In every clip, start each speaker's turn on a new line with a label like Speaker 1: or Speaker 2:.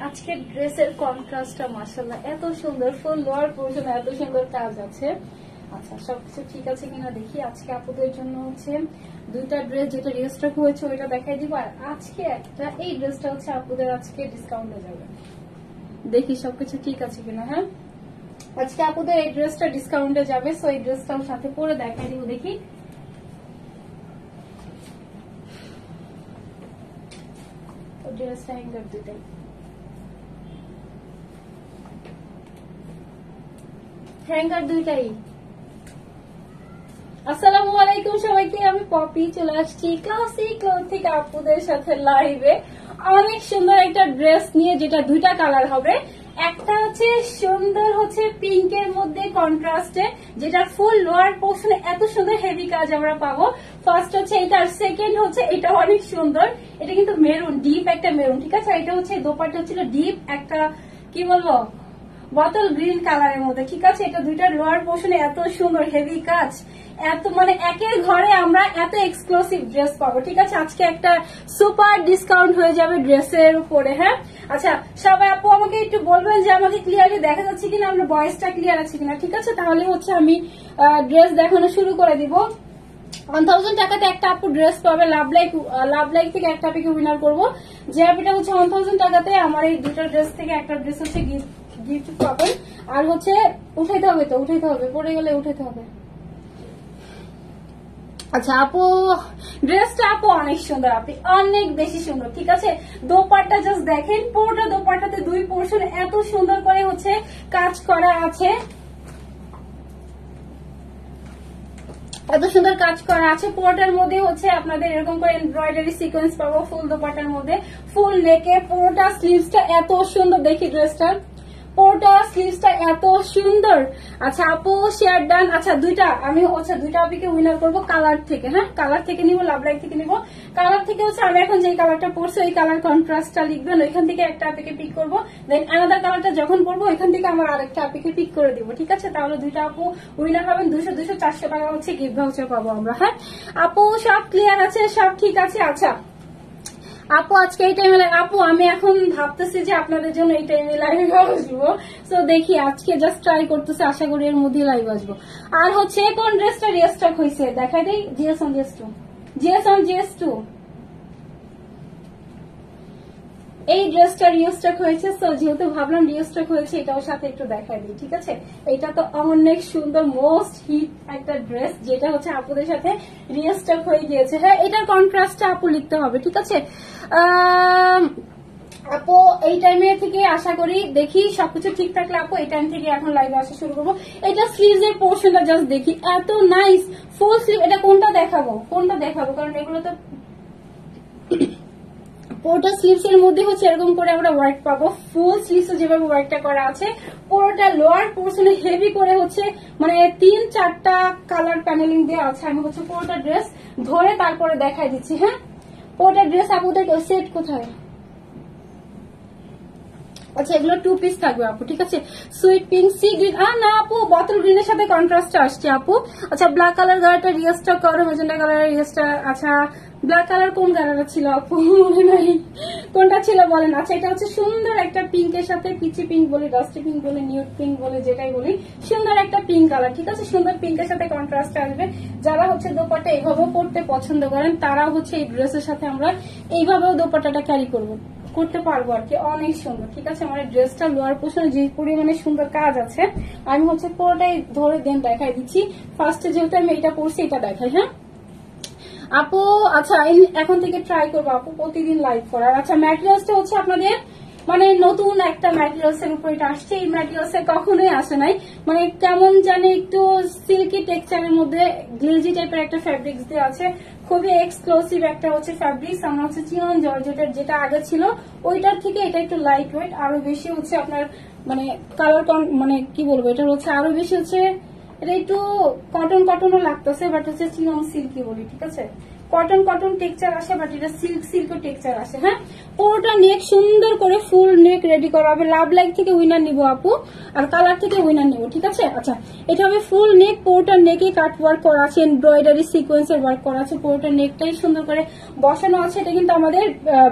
Speaker 1: আজকের ড্রেসের কন্ট্রাস্টটা মাশাআল্লাহ এত সুন্দর, ফুল লোয়ার পোরশনে এত সুন্দর কাজ আছে। আচ্ছা সবকিছু ঠিক আছে কিনা দেখি। আজকে আপুদের জন্য হচ্ছে দুইটা ড্রেস, যেটা রিস্টক হয়েছে ওইটা দেখাই দিব, আর আজকে একটা এই ড্রেসটা হচ্ছে আপুদের আজকে ডিসকাউন্টে যাবে। দেখি সবকিছু ঠিক আছে কিনা। হ্যাঁ, আজকে আপুদের এই ড্রেসটা ডিসকাউন্টে যাবে, সো এই ড্রেসটাও সাথে পরে দেখাই দিব। দেখি ড্রেসটা হ্যাঙ্গার দুটাই, হ্যাঙ্গার দুইটাই। আসসালামু আলাইকুম সবাইকে, আমি পপি চলে আসছি ক্লাসিক ক্লথ থেকে আপুদের সাথে লাইভে অনেক সুন্দর একটা ড্রেস নিয়ে, যেটা দুইটা কালার হবে। একটা হচ্ছে সুন্দর হচ্ছে পিঙ্কের মধ্যে কন্ট্রাস্টে, যেটা ফুল লোয়ার পোর্শনে এত সুন্দর হেভি কাজ আমরা পাবো। ফার্স্ট হচ্ছে এটা, আর সেকেন্ড হচ্ছে এটা অনেক সুন্দর, এটা কিন্তু মেরুন, ডিপ একটা মেরুন, ঠিক আছে। এটা হচ্ছে দোপাট্টা হচ্ছিল ডিপ একটা কি বলবো বটল গ্রিন কালারের মধ্যে, ঠিক আছে। এটা দুইটার লোয়ার পোর্শনে এত সুন্দর হেভি কাজ, এত মানে একের ঘরে আমরা এত এক্সক্লুসিভ ড্রেস পাবো, ঠিক আছে। আজকে একটা সুপার ডিসকাউন্ট হয়ে যাবে ড্রেসের উপরে। হ্যাঁ, আচ্ছা সবাই আপু আমাকে একটু বলবেন যে আমাকে ক্লিয়ারলি দেখা যাচ্ছে কিনা, আমরা ভয়েসটা ক্লিয়ার আছে কিনা, ঠিক আছে। তাহলে হচ্ছে আমি ড্রেস দেখানো শুরু করে দিব। 1000 টাকাতে একটা আপু ড্রেস পাবে, লাভ লাইক থেকে একটা আপুকে উইনার করবো। যে আপুটা হচ্ছে 1000 টাকাতে আমার এই দুটো ড্রেস থেকে একটা ড্রেস হচ্ছে গিফট পাবেন। আর হচ্ছে উঠাইতে হবে, তো উঠাইতে হবে, পড়ে গেলে উঠাইতে হবে। আচ্ছা আপু ড্রেসটা আপু অনেক সুন্দর, আপনি অনেক বেশি সুন্দর, ঠিক আছে। দোপাট্টা জাস্ট দেখেন, পুরোটা দোপাট্টাতে দুই পোর্শন এত সুন্দর করে হচ্ছে কাজ করা আছে, এত সুন্দর কাজ করা আছে। পুরোটার মধ্যে হচ্ছে আপনাদের এরকম করে এমব্রয়ডারি সিকোয়েন্স পাবো ফুল দোপাট্টার মধ্যে, ফুল নেকে। পুরোটা স্লিভসটা এত সুন্দর, দেখি ড্রেসটা পুরোটা স্লিভসটা এত সুন্দর। আচ্ছা আপু শেয়ার ডান। আচ্ছা দুইটা আমি হচ্ছে দুইটা আপুকে উইনার করবো কালার থেকে। হ্যাঁ, কালার থেকে নিবো, লাভ লাইক থেকে নিবো। কালার থেকে হচ্ছে আমি এখন যে কালারটা পরছি ওই কালার কন্ট্রাস্টটা লিখবেন, ওইখান থেকে একটা আপুকে পিক করবো, দেন আলাদা কালারটা যখন পরবো ওইখান থেকে আমার আরেকটা আপুকে পিক করে দিব, ঠিক আছে। তাহলে দুইটা আপু উইনার হবেন, 200 400 টাকা হচ্ছে গিফট ভাউচার পাবো আমরা। হ্যাঁ আপু সব ক্লিয়ার আছে, সব ঠিক আছে। আচ্ছা আপু আজকে এই টাইমে, আপু আমি এখন ভাবতেছি যে আপনাদের জন্য এই টাইমে লাইভে আসবো, তো দেখি আজকে জাস্ট ট্রাই করতেছি, আশা করি এর মধ্যে লাইভ আসবো। আর হচ্ছে কোন ড্রেসটা রিস্টক হয়েছে দেখাই দেই। জিএস টু এই ড্রেসটা রিস্টক হয়েছে, সো যেহেতু ভাবলাম রিস্টক হয়েছে এটাও সাথে একটু দেখাই দিই, ঠিক আছে। এটা তো অনেক সুন্দর মোস্ট হিট একটা ড্রেস, যেটা হচ্ছে আপুদের সাথে রিস্টক হয়ে গিয়েছে। হ্যাঁ, এটার কন্ট্রাস্টটা আপু লিখতে হবে, ঠিক আছে। আপু এই টাইমে থেকে আশা করি, দেখি সবকিছু ঠিক থাকলে আপু এই টাইম থেকে এখন লাইভে আসা শুরু করবো। এটা স্লিভস এর পোর্শনটা জাস্ট দেখি, এত নাইস ফুল স্লিভ। এটা কোনটা দেখাবো কারণ এগুলো তো পুরোটা স্লিভস এর মধ্যে হচ্ছে এরকম করে আমরা ওয়ার্ক পাবো, ফুল স্লিভস যেভাবে ওয়ার্কটা করা আছে। পুরোটা লোয়ার পোর্শনে হেভি করে হচ্ছে মানে 3-4টা কালার প্যানেলিং দেওয়া আছে। আমি হচ্ছে পুরোটা ড্রেস ধরে তারপরে দেখাই দিচ্ছি। হ্যাঁ, পুরোটা ড্রেস আপুদের সেট কোথায়? আচ্ছা এগুলো 2 পিস থাকবে আপু, ঠিক আছে। সুইট পিঙ্ক, সি গ্রিন, না আপু বটল গ্রিনের সাথে কন্ট্রাস্ট আসছে আপু। আচ্ছা ব্ল্যাক কালার গাড়াটা রিস্টক করো, মেজেন্টা কালার রিস্টটা। আচ্ছা ব্ল্যাক কালার কোন কালারটা ছিল আপু, মনে নাই কোনটা ছিল বলেন। আচ্ছা এটা হচ্ছে সুন্দর একটা পিঙ্কের সাথে, পিচি পিঙ্ক বলি, ডাস্টি পিঙ্ক বলি, নিউড পিঙ্ক বলি, যেটাই বলি, সুন্দর একটা পিঙ্ক কালার, ঠিক আছে। সুন্দর পিঙ্কের সাথে কন্ট্রাস্ট আসবে। যারা হচ্ছে দোপাট্টা এইভাবেও পরতে পছন্দ করেন তারাও হচ্ছে এই ড্রেসের সাথে আমরা এইভাবেও দোপাট্টাটা ক্যারি করতে পারবো আর কি, অনেক সুন্দর, ঠিক আছে। আমার ড্রেসটা লোয়ার পোর্শনে যে পরিমাণে সুন্দর কাজ আছে, আমি হচ্ছে পুরোটাই ধরে দেন দেখাই দিচ্ছি। ফার্স্টে যেহেতু আমি এটা পরছি এটা দেখাই। হ্যাঁ আপু আচ্ছা এখন থেকে ট্রাই করবো আপু প্রতিদিন লাইভ করার। আচ্ছা ম্যাটেরিয়ালসটা হচ্ছে আপনাদের মানে নতুন একটা ম্যাটেরিয়ালস এর উপর এটা আসছে, এই ম্যাটেরিয়ালস এ কখনোই আসে নাই, মানে কেমন জানি একটু সিল্কি টেক্সচারের মধ্যে গ্লেজি টাইপের একটা ফ্যাব্রিক্স দিয়ে আছে, খুবই এক্সক্লুসিভ একটা হচ্ছে ফ্যাব্রিক্স। আমার হচ্ছে চিনন জর্জেটের যেটা আগে ছিল ওইটার থেকে এটা একটু লাইট ওয়েট, আরো বেশি হচ্ছে আপনার মানে কালার মানে কি বলবো, এটা হচ্ছে আরো বেশি হচ্ছে, এটা একটু কটনও লাগতেছে, বাট হচ্ছে চিনন সিল্কি বলি, ঠিক আছে। কটন কটন টেক্সচার আসে, বাট এটা সিল্ক সিল্ক টেক্সচার আসে। হ্যাঁ, পুরোটা নেক সুন্দর করে ফুল নেক রেডি করা হবে। লাভ লাইক থেকে উইনার নিব আপু, আর কালার থেকে উইনার নিব, ঠিক আছে। আচ্ছা, এটা হবে ফুল নেক, পুরোটা নেকে কাট ওয়ার্ক করা আছে, এমব্রয়ডারি সিকোয়েন্সের ওয়ার্ক করা আছে, পুরোটা নেকটাই সুন্দর করে বসানো আছে। এটা কিন্তু আমাদের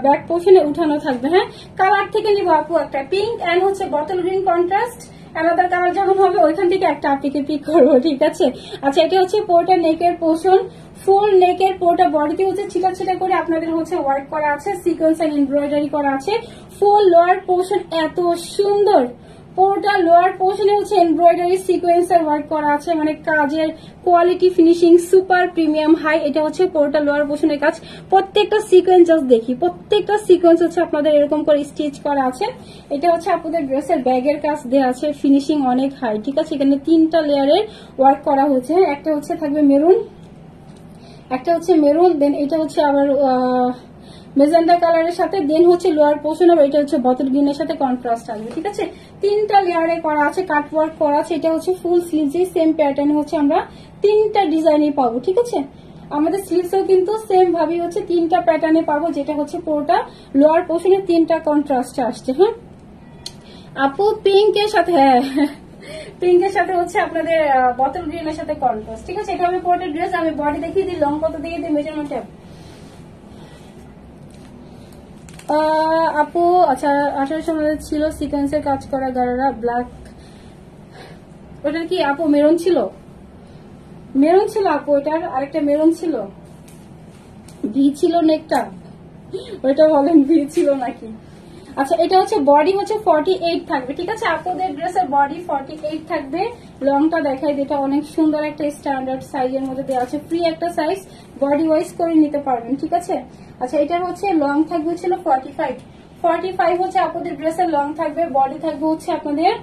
Speaker 1: ব্যাক পোর্শনে উঠানো থাকবে। হ্যাঁ, কালার থেকে নিব আপু একটা পিঙ্ক এন্ড হচ্ছে বটল গ্রিন কন্ট্রাস্ট। আলাদা কালার যখন হবে ওইখান থেকে একটা আপনাকে পিক করবো, ঠিক আছে। আচ্ছা, এটা হচ্ছে পুরোটা নেকের পোর্শন, ফুল নেকের পুরোটা বডিতে হচ্ছে ছিটা ছিটা করে আপনাদের হচ্ছে ওয়ার্ক করা আছে, সিকোয়েন্স এন্ড এমব্রয়ডারি করা আছে। ফুল লোয়ার পোর্শন এত সুন্দর, পুরোটা লোয়ার পোর্শনে হচ্ছে এমব্রয়ডারি সিকোয়েন্সের ওয়ার্ক করা আছে, মানে কাজের quality finishing super premium high. এটা হচ্ছে পুরোটা লোয়ার পোর্শনের কাজ। প্রত্যেকটা সিকোয়েন্স জাস্ট দেখি, প্রত্যেকটা সিকোয়েন্স হচ্ছে আপনাদের এরকম করে স্টিচ করা আছে। এটা হচ্ছে আপনাদের ড্রেসের ব্যাগের কাজ দেওয়া আছে, ফিনিশিং অনেক হাই, ঠিক আছে। এখানে 3টা লেয়ারের ওয়ার্ক করা হয়েছে। একটা হচ্ছে থাকবে মেরুন, একটা হচ্ছে মেরুন, দেন এটা হচ্ছে আবার মেজেন্ডা কালারের সাথে, দেন হচ্ছে লোয়ার পোর্শন হবে এটা হচ্ছে বটল গ্রিনের সাথে কন্ট্রাস্ট আসবে, ঠিক আছে। 3টা লেয়ারে করা আছে, কাট ওয়ার্ক করা আছে। এটা হচ্ছে ফুল স্লিভস, সেম প্যাটার্ন হচ্ছে আমরা 3টা ডিজাইনে পাবো, ঠিক আছে। আমাদের স্লিভসও কিন্তু সেম ভাবে হচ্ছে 3টা প্যাটার্নে পাবো, যেটা হচ্ছে পুরোটা লোয়ার পোর্শনে 3টা কন্ট্রাস্ট আসছে। হ্যাঁ আপু, পিঙ্কের সাথে, হ্যাঁ পিঙ্কের সাথে হচ্ছে আপনাদের বটল গ্রিনের সাথে কন্ট্রাস্ট, ঠিক আছে। এটা আমি পুরোটা ড্রেস, আমি বডি দেখিয়ে দিই, লং কত দেখিয়ে দিই, মেজারমেন্ট আপু। আচ্ছা, 1800 মধ্যে ছিল সিকোয়েন্সের কাজ করা গারারা ব্ল্যাক, ওটা কি আপু মেরুন ছিল? মেরুন ছিল আপু, ওটার আরেকটা মেরুন ছিল, ভি ছিল নেকটা, ওইটা বলেন ভি ছিল নাকি? আচ্ছা, এটা হচ্ছে বডি হচ্ছে 48 থাকবে, ঠিক আছে। আপনাদের ড্রেসের বডি 48 থাকবে। লংটা দেখাই, এটা অনেক সুন্দর একটা স্ট্যান্ডার্ড সাইজের মধ্যে দেওয়া আছে, ফ্রি একটা সাইজ, বডি ওয়াইজ করে নিতে পারবেন, ঠিক আছে। আচ্ছা, এটার হচ্ছে লং থাকবে ছিল 45 হচ্ছে আপনাদের ড্রেসের লং থাকবে, বডি থাকবে হচ্ছে আপনাদের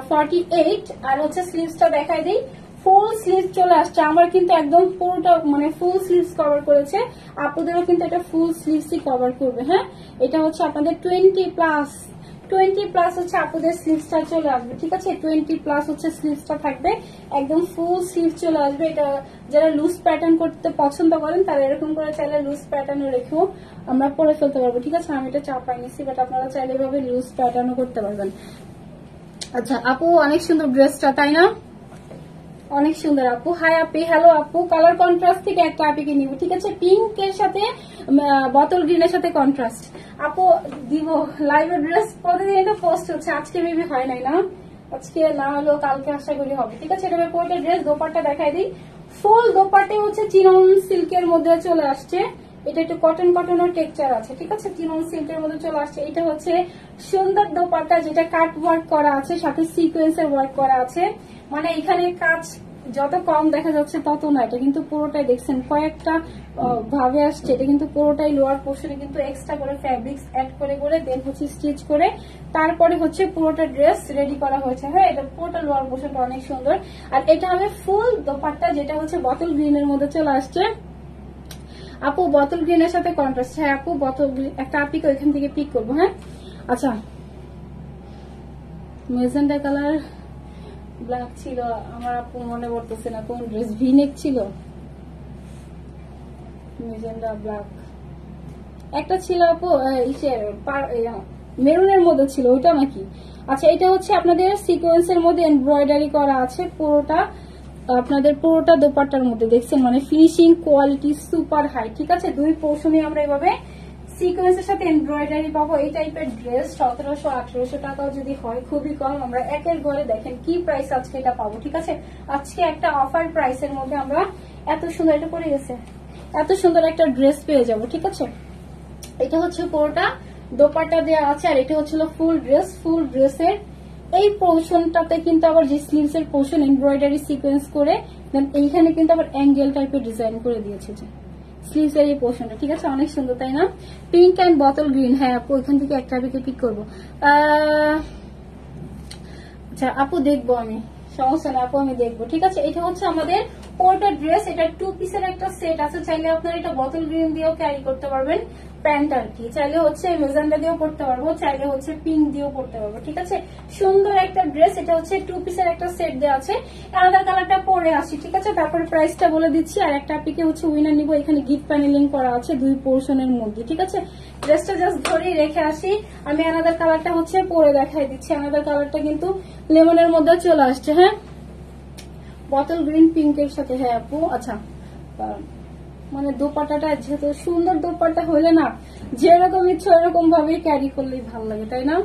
Speaker 1: 48, আর হচ্ছে স্লিভসটা দেখাই দিই, ফুল স্লিভ চলে আসছে। আমার কিন্তু একদম পুরোটা মানে ফুল স্লিভস কভার করেছে, আপনাদেরও কিন্তু এটা ফুল স্লিভসই কভার করবে। হ্যাঁ, এটা হচ্ছে আপনাদের 20 প্লাস হচ্ছে আপনাদের স্লিভসটা চলে আসবে, ঠিক আছে। 20 প্লাস হচ্ছে স্লিভসটা থাকবে, একদম ফুল স্লিভ চলে আসবে। এটা যারা লুজ প্যাটার্ন করতে পছন্দ করেন তারা এরকম করে চাইলে লুজ প্যাটার্নও রেখেও আমরা পরে ফেলতে পারবো, ঠিক আছে। আমি এটা চাপাই নিচ্ছি, বাট আপনারা চাইলে এভাবে লুজ প্যাটার্নও করতে পারবেন। আচ্ছা আপু, অনেক সুন্দর ড্রেসটা, তাই না? অনেক সুন্দর আপু। হাই আপি, হ্যালো আপু। কালার কন্ট্রাস্ট থেকে একটা আপিকে নিব, ঠিক আছে। পিঙ্কের সাথে বটল গ্রিনের সাথে কন্ট্রাস্ট আপু দিব। লাইভের ড্রেস প্রতিদিন এটা পোস্ট হচ্ছে, আজকে মেবি হয় নাই না, আজকে না হলেও কালকে আশা করি হবে, ঠিক আছে। এটা পুরোটা ড্রেস, দোপাট্টা দেখাই দিই। ফুল দোপাট্টা হচ্ছে চিনন সিল্কের মধ্যে চলে আসছে, এটা একটু কটন কটনের টেক্সচার আছে, ঠিক আছে। চিনন সিল্কের মধ্যে চলে আসছে। এটা হচ্ছে সুন্দর দোপাট্টা, যেটা কাট ওয়ার্ক করা আছে, সাথে সিকোয়েন্সের ওয়ার্ক করা আছে। মানে এখানে কাজ যত কম দেখা যাচ্ছে তত না, এটা কিন্তু পুরোটাই দেখছেন কয়েকটা ভাবে আসছে। এটা কিন্তু পুরোটাই লোয়ার পোর্শনে কিন্তু এক্সট্রা করে ফ্যাব্রিক্স অ্যাড করে করে দেন হচ্ছে স্টিচ করে তারপরে হচ্ছে পুরোটা ড্রেস রেডি করা হয়েছে। হ্যাঁ, এটা পুরোটা লোয়ার পোর্শনটা অনেক সুন্দর। আর এটা হবে ফুল দোপাট্টা, যেটা হচ্ছে বটল গ্রিনের মধ্যে চলে আসছে। আপু বটল গ্রিনের সাথে কন্ট্রাস্ট, হ্যাঁ আপু বটল গ্রিন, একটা আপিকে ওইখান থেকে পিক করবো। হ্যাঁ, আচ্ছা, মেজেন্ডা কালার ব্ল্যাক ছিল আমার আপু, মনে পড়তেছে না কোন ড্রেস, ভিনেক ছিল, মেজেন্ডা ব্ল্যাক একটা ছিল আপু, মেরুনের মধ্যে ছিল, ওইটা নাকি? আচ্ছা, এটা হচ্ছে আপনাদের সিকোয়েন্সের মধ্যে এমব্রয়ডারি করা আছে, পুরোটা আপনাদের পুরোটা দোপাট্টার মধ্যে দেখছেন, মানে ফিনিশিং কোয়ালিটি সুপার হাই, ঠিক আছে। দুই পোর্শনে আমরা এভাবে সিকোয়েন্সের সাথে এমব্রয়ডারি পাবো। এই টাইপের ড্রেস 1700-1800 টাকাও যদি হয় খুবই কম। আমরা একের ঘরে দেখেন কি প্রাইস আজকে এটা পাবো, ঠিক আছে। আজকে একটা অফার প্রাইসের মধ্যে আমরা এত সুন্দর, এটা পরে গেছে, এত সুন্দর একটা ড্রেস পেয়ে যাবো, ঠিক আছে। এটা হচ্ছে পুরোটা দোপাট্টা দেওয়া আছে, আর এটা হচ্ছিল ফুল ড্রেস। ফুল ড্রেসের এই পোর্শনটাতে কিন্তু আবার যে স্লিভস এর পোর্শন এমব্রয়ডারি সিকোয়েন্স করে দেন এইখানে কিন্তু আবার অ্যাঙ্গেল টাইপের ডিজাইন করে দিয়েছে যে স্লিভস এর এই পোর্শনটা, ঠিক আছে। অনেক সুন্দর, তাই না? পিঙ্ক এন্ড বটল গ্রিন, হ্যাঁ আপু ওইখান থেকে একটা আপিকে পিক করবো। আচ্ছা আপু দেখবো আমি, সমস্যা না আপু, আমি দেখবো, ঠিক আছে। এটা হচ্ছে আমাদের পুরোটা ড্রেস, এটা 2 পিসের একটা সেট আছে, চাইলে আপনারা এটা বটল গ্রিন দিয়েও ক্যারি করতে পারবেন, প্যান্ট আর কি, চাইলে হচ্ছে মেজেন্ডা দিয়েও পড়তে পারবো, চাইলে হচ্ছে পিঙ্ক দিয়েও পড়তে পারবো, ঠিক আছে। সুন্দর একটা ড্রেস, এটা হচ্ছে 2 পিসের একটা সেট দেওয়া আছে। আলাদা কালারটা পরে আসি, ঠিক আছে, তারপরে প্রাইসটা বলে দিচ্ছি। আর একটা পিকে হচ্ছে উইনার নিব, এখানে গিফট প্যানেলিং করা আছে 2 পোর্শনের মধ্যে, ঠিক আছে। ড্রেসটা জাস্ট ধরেই রেখে আসি, আমি আলাদা কালারটা হচ্ছে পরে দেখাই দিচ্ছি। আলাদা কালারটা কিন্তু লেমনের মধ্যে চলে আসছে, হ্যাঁ, বটল গ্রিন পিঙ্কের সাথে, হ্যাঁ আপু। আচ্ছা, মানে দোপাট্টাটা যেহেতু সুন্দর, দোপাট্টা হইলে না যেরকম ইচ্ছে এরকম ভাবে ক্যারি করলেই ভালো লাগে, তাই না।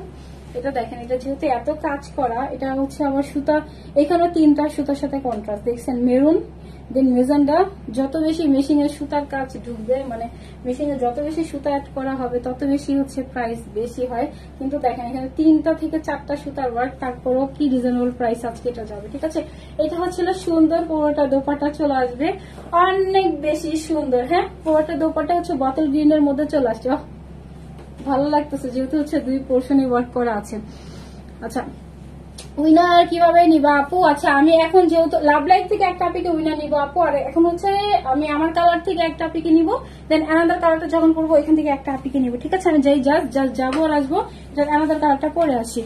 Speaker 1: এটা দেখেন, এটা যেহেতু এত কাজ করা, এটা হচ্ছে আবার সুতা, এখানে 3টা সুতার সাথে কন্ট্রাস্ট দেখছেন, মেরুন, দেন মেজেন্ডা। যত বেশি মেশিন এর সুতার কাজ ঢুকবে, মানে মেশিনে যত বেশি সুতা অ্যাড করা হবে তত বেশি হচ্ছে প্রাইস বেশি হয়। কিন্তু দেখেন এখানে 3টা থেকে 4টা সুতার ওয়ার্ক, তারপরেও কি রিজনেবল প্রাইস আজকে এটা যাবে, ঠিক আছে। এটা হচ্ছিল সুন্দর, পুরোটা দোপাট্টা চলে আসবে অনেক বেশি সুন্দর, হ্যাঁ, পুরোটা দোপাট্টা হচ্ছে বটল গ্রিন এর মধ্যে চলে আসছে, ভালো লাগতেছে, যেহেতু হচ্ছে 2 পোর্শনে ওয়ার্ক করা আছে। আচ্ছা, উইনার কিভাবে নিবা আপু? আচ্ছা, আমি এখন যেহেতু লাভ লাইফ থেকে একটা পিকে উইনার নিব আপু, আর এখন হচ্ছে আমি আমার কালার থেকে একটা পিকে নিব, দেন অ্যানাদার কালারটা যখন পরবো এখান থেকে একটা পিকে নিব, ঠিক আছে। আমি যাই জাস্ট যাবো আর আসবো, অ্যানাদার কালারটা পরে আসি।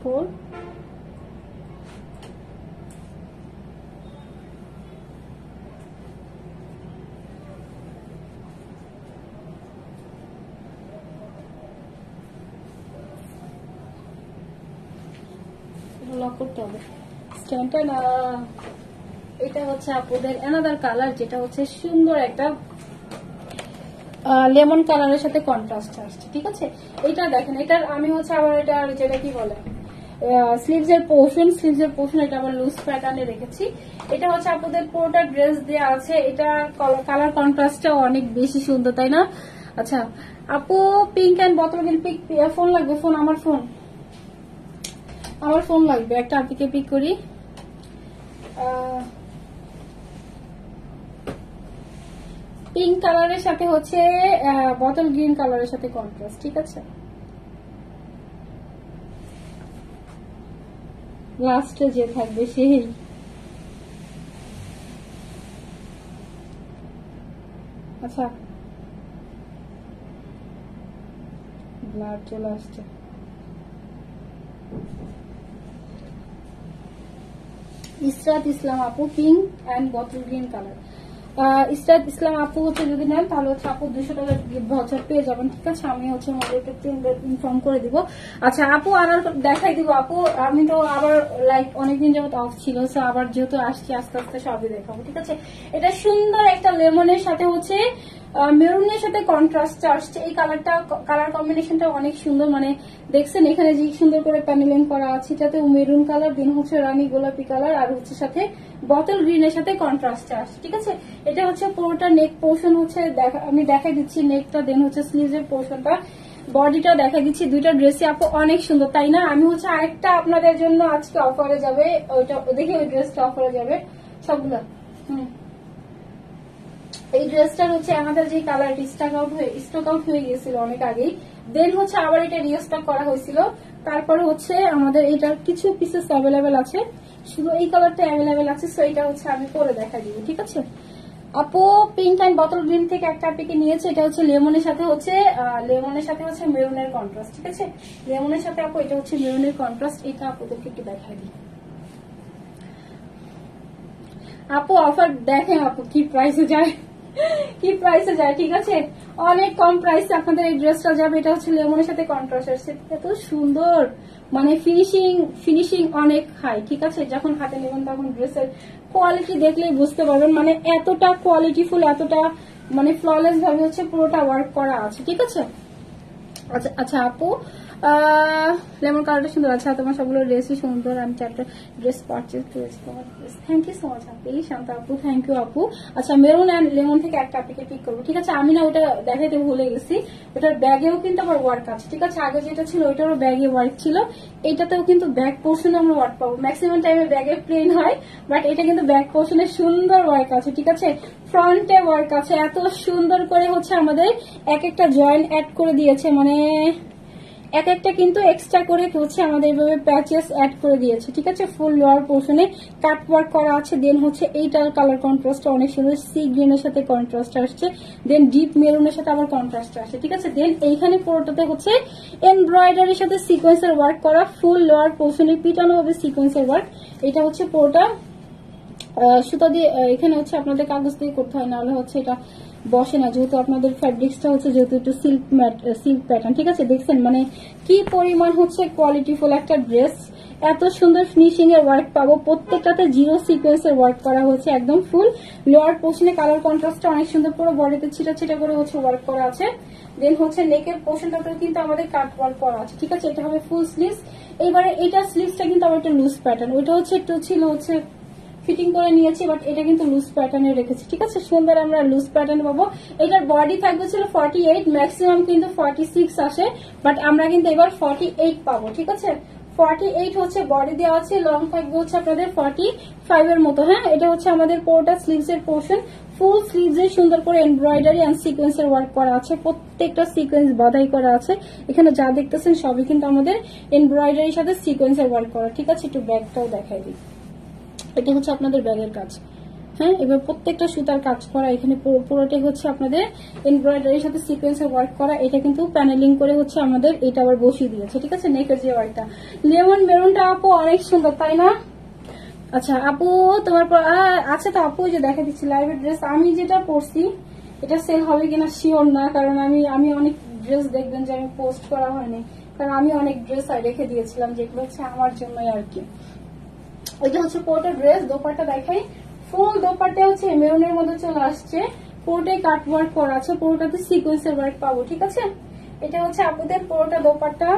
Speaker 1: ফোর, লক করতে হবে স্ট্যান্ডটা না। এটা হচ্ছে আপনাদের অ্যানাদার কালার, যেটা হচ্ছে সুন্দর একটা লেমন কালারের সাথে কন্ট্রাস্ট আসছে, ঠিক আছে। এটা দেখেন, এটার আমি হচ্ছে আবার এটা যেটা কি বলে স্লিভস এর পোর্শন এটা আবার লুজ প্যাটার্নে রেখেছি। এটা হচ্ছে আপনাদের পুরোটা ড্রেস দেওয়া আছে, এটা কালার কন্ট্রাস্টটা অনেক বেশি সুন্দর, তাই না। আচ্ছা আপু, pink and bottle green pick, phone লাগবে, ফোন আমার ফোন লাগবে একটা, আপিকে পিক করি। পিঙ্ক কালারের সাথে হচ্ছে বটল গ্রিন কালারের সাথে কন্ট্রাস্ট, ঠিক আছে। লাস্টে যে থাকবে সেই। আচ্ছা, ব্লাড চলে আসছে। ইসরাত ইসলাম আপু, pink and bottle green colour. Israt Islam আপু হচ্ছে যদি নেন তাহলে হচ্ছে আপু 200 টাকার গিফট ভাউচার পেয়ে যাবেন। ঠিক আছে, আমি হচ্ছে আমাদেরকে ইনফর্ম করে দিব। আচ্ছা আপু আনার দেখাই দিব আপু, আমি তো আবার লাইক অনেকদিন যাবত অফ ছিল, সো আবার যেহেতু আসছি আস্তে আস্তে সবই দেখাবো। ঠিক আছে, এটা সুন্দর একটা লেমনের সাথে হচ্ছে মেরুনের সাথে কন্ট্রাস্ট আসছে। এই কালারটা কালার কম্বিনেশনটা অনেক সুন্দর, মানে দেখছেন এখানে যে সুন্দর করে প্যানেলিং করা আছে, এটাতে মেরুন কালার, দেন হচ্ছে রানী গোলাপি কালার, আর হচ্ছে সাথে বটল গ্রিনের সাথে কন্ট্রাস্ট আসছে। ঠিক আছে, এটা হচ্ছে পুরোটা নেক পোর্শন হচ্ছে আমি দেখাই দিচ্ছি নেকটা, দেন হচ্ছে স্লিভের পোর্শনটা, বডিটা দেখা দিচ্ছি। দুইটা ড্রেসই আপু অনেক সুন্দর, তাই না? আমি হচ্ছে আরেকটা আপনাদের জন্য আজকে অফারে যাবে, ওইটা দেখি ওই ড্রেসটা অফারে যাবে সবগুলা। এই ড্রেসটার হচ্ছে আমাদের যে কালারটি স্টক আউট হয়ে গিয়েছিল অনেক আগেই, দেন হচ্ছে আবার এটা রিস্টক করা হয়েছিল। তারপরে হচ্ছে আমাদের এটার কিছু পিসেস অ্যাভেলেবেল আছে, শুধু এই কালারটা অ্যাভেলেবেল আছে, সো এটা হচ্ছে আমি পরে দেখা দিব। ঠিক আছে আপু, পিঙ্ক অ্যান্ড বটল গ্রিন থেকে একটা পিকে নিয়েছে, এটা হচ্ছে লেমনের সাথে হচ্ছে মেরুনের কন্ট্রাস্ট। ঠিক আছে, লেমনের সাথে আপু এটা হচ্ছে মেরুনের কন্ট্রাস্ট, এটা আপুদেরকে একটু দেখাই দিই। আপু অফার দেখেন আপু কি প্রাইসে যায়, কি প্রাইসে যায়। ঠিক আছে, অনেক কম প্রাইসে আপনাদের এই ড্রেসটা যাবে। এটা হচ্ছে লেমনের সাথে কন্ট্রাস্ট আসছে, এত সুন্দর, মানে ফিনিশিং অনেক হাই। ঠিক আছে, যখন হাতে নেবেন তখন ড্রেসের কোয়ালিটি দেখলেই বুঝতে পারবেন, মানে এতটা কোয়ালিটিফুল, এতটা মানে ফ্ললেস ভাবে হচ্ছে পুরোটা ওয়ার্ক করা আছে। ঠিক আছে, আচ্ছা আচ্ছা আপু লেমন কালারটা সুন্দর আছে, তোমার সবগুলো ড্রেসই সুন্দর, আমি চারটা ড্রেস পারচেজ করেছি তোমার dress. Thank you so much আপু, শান্ত আপু, থ্যাংক ইউ আপু। আচ্ছা মেরুন অ্যান্ড লেমন থেকে একটা আপনাকে পিক করবো। ঠিক আছে, আমি না ওটা দেখাইতে ভুলে গেছি, ওটার ব্যাগেও কিন্তু আবার ওয়ার্ক আছে। ঠিক আছে, আগে যেটা ছিল ওইটারও ব্যাগে ওয়ার্ক ছিল, এইটাতেও কিন্তু ব্যাক পোর্শনে আমরা ওয়ার্ক পাবো। ম্যাক্সিমাম টাইমে ব্যাগে প্লেন হয়, বাট এটা কিন্তু ব্যাক পোর্শনে সুন্দর ওয়ার্ক আছে। ঠিক আছে, ফ্রন্টে ওয়ার্ক আছে, এত সুন্দর করে হচ্ছে আমাদের এক একটা জয়েন্ট অ্যাড করে দিয়েছে, মানে এক একটা কিন্তু এক্সট্রা করে হচ্ছে আমাদের এইভাবে প্যাচেস অ্যাড করে দিয়েছে। ঠিক আছে, ফুল লোয়ার পোর্শনে কাট ওয়ার্ক করা আছে, দেন হচ্ছে এইটার কালার কন্ট্রাস্ট অনেক সুন্দর, সি গ্রিনের সাথে কন্ট্রাস্ট আসছে, দেন ডিপ মেরুনের সাথে আবার কন্ট্রাস্ট আসছে। ঠিক আছে, দেন এইখানে পুরোটাতে হচ্ছে এমব্রয়ডারির সাথে সিকোয়েন্সের ওয়ার্ক করা, ফুল লোয়ার পোর্শনে পিটানো হবে সিকোয়েন্সের ওয়ার্ক। এটা হচ্ছে পুরোটা সুতা দিয়ে, এখানে হচ্ছে আপনাদের কাগজ দিয়ে করতে হয়, নাহলে হচ্ছে এটা বসে না, যেহেতু আপনাদের ফ্যাব্রিক্সটা হচ্ছে যেহেতু একটু সিল্ক প্যাটার্ন। ঠিক আছে, দেখছেন মানে কি পরিমাণ হচ্ছে কোয়ালিটিফুল একটা ড্রেস, এত সুন্দর ফিনিশিং এর ওয়ার্ক পাবো, প্রত্যেকটাতে জিরো সিকোয়েন্সের ওয়ার্ক করা হয়েছে, একদম ফুল লোয়ার পোর্শনে কালার কন্ট্রাস্টটা অনেক সুন্দর, পুরো বডিতে ছিটা ছিটা করে হচ্ছে ওয়ার্ক করা আছে। দেন হচ্ছে নেকের পোর্শনটাতেও কিন্তু আমাদের কাট ওয়ার্ক করা আছে। ঠিক আছে, এটা হবে ফুল স্লিভস। এইবারে এটা স্লিভসটা কিন্তু আবার একটা লুজ প্যাটার্ন, ওইটা হচ্ছে একটু ছিল হচ্ছে ফিটিং করে নিয়েছি, বাট এটা কিন্তু লুজ প্যাটার্নে রেখেছি। ঠিক আছে, সুন্দর আমরা লুজ প্যাটার্ন পাবো। এটার বডি থাকবে ছিল 48, ম্যাক্সিমাম কিন্তু 46 আসে, বাট আমরা কিন্তু এবার 48 পাবো। ঠিক আছে, 48 হচ্ছে বডি দেওয়া আছে, লং থাকবে হচ্ছে আপনাদের 45 এর মতো। হ্যাঁ, এটা হচ্ছে আমাদের পুরোটা স্লিভস এর পোর্শন, ফুল স্লিভস এ সুন্দর করে এমব্রয়ডারি এন্ড সিকোয়েন্স এর ওয়ার্ক করা আছে, প্রত্যেকটা সিকোয়েন্স বাধাই করা আছে। এখানে যা দেখতেছেন সবই কিন্তু আমাদের এমব্রয়ডারির সাথে সিকোয়েন্স এর ওয়ার্ক করা। ঠিক আছে, একটু ব্যাগটাও দেখাই দিই, এটা হচ্ছে আপনাদের ব্যাগের কাজ। হ্যাঁ, এবার প্রত্যেকটা সুতার কাজ করা, এখানে পুরোটাই হচ্ছে আপনাদের এমব্রয়ডারির সাথে সিকোয়েন্সের ওয়ার্ক করা, এটা কিন্তু প্যানেলিং করে হচ্ছে আমাদের এটা আবার বসিয়ে দিয়েছে। ঠিক আছে, নেকের যে ওয়ার্কটা লেমন মেরুনটা আপু অনেক সুন্দর, তাই না? আচ্ছা আপু তোমার আচ্ছা তো আপু যে দেখা দিচ্ছি লাইভের ড্রেস, আমি যেটা পরছি এটা সেল হবে কিনা শিওর না, কারণ আমি অনেক ড্রেস দেখবেন যে আমি পোস্ট করা হয়নি, কারণ আমি অনেক ড্রেস রেখে দিয়েছিলাম যেগুলো হচ্ছে আমার জন্যই আর কি। এটা হচ্ছে পুরোটা ড্রেস, দোপাট্টা দেখাই, ফুল দোপাট্টা হচ্ছে মেরুনের মধ্যে চলে আসছে, পুরোটাই কাট ওয়ার্ক করা আছে, পুরোটাতে সিকোয়েন্সের ওয়ার্ক পাবো। ঠিক আছে, এটা হচ্ছে আপনাদের পুরোটা দোপাট্টা,